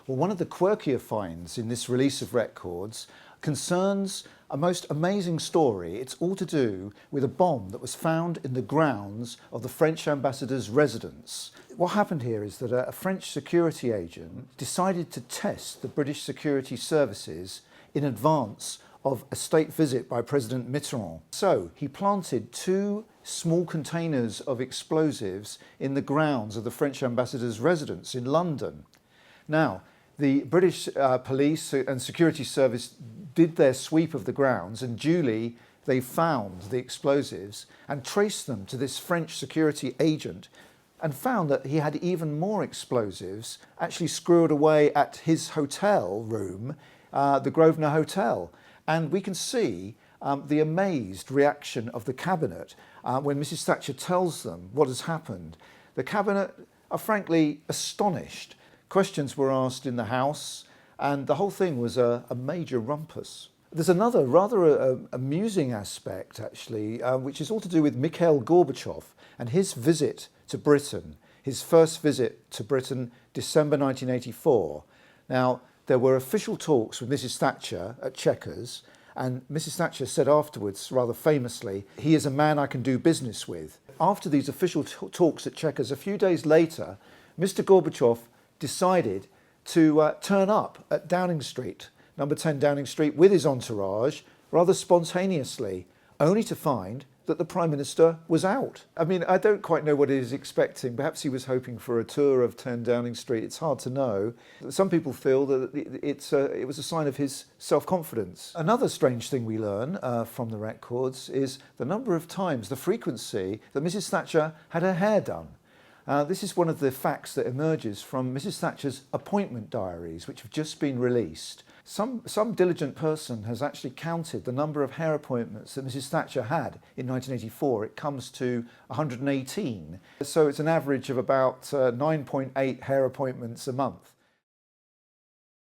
Well, one of the quirkier finds in this release of records concerns a most amazing story. It's all to do with a bomb that was found in the grounds of the French ambassador's residence. What happened here is that a French security agent decided to test the British security services in advance of a state visit by President Mitterrand. So he planted 2 small containers of explosives in the grounds of the French ambassador's residence in London. Now, the British police and security service did their sweep of the grounds, and duly they found the explosives and traced them to this French security agent, and found that he had even more explosives actually squirreled away at his hotel room, the Grosvenor Hotel. And we can see the amazed reaction of the cabinet when Mrs Thatcher tells them what has happened. The cabinet are frankly astonished. Questions were asked in the House, and the whole thing was a major rumpus. There's another rather amusing aspect, actually, which is all to do with Mikhail Gorbachev and his visit to Britain, his first visit to Britain, December 1984. Now, there were official talks with Mrs Thatcher at Chequers, and Mrs Thatcher said afterwards, rather famously, "He is a man I can do business with." After these official talks at Chequers, a few days later, Mr Gorbachev decided to turn up at Downing Street, number 10 Downing Street, with his entourage, rather spontaneously, only to find that the Prime Minister was out. I mean, I don't quite know what he was expecting. Perhaps he was hoping for a tour of 10 Downing Street. It's hard to know. Some people feel that it was a sign of his self-confidence. Another strange thing we learn from the records is the number of times, the frequency that Mrs Thatcher had her hair done. This is one of the facts that emerges from Mrs Thatcher's appointment diaries, which have just been released. Some diligent person has actually counted the number of hair appointments that Mrs Thatcher had in 1984. It comes to 118. So it's an average of about 9.8 hair appointments a month.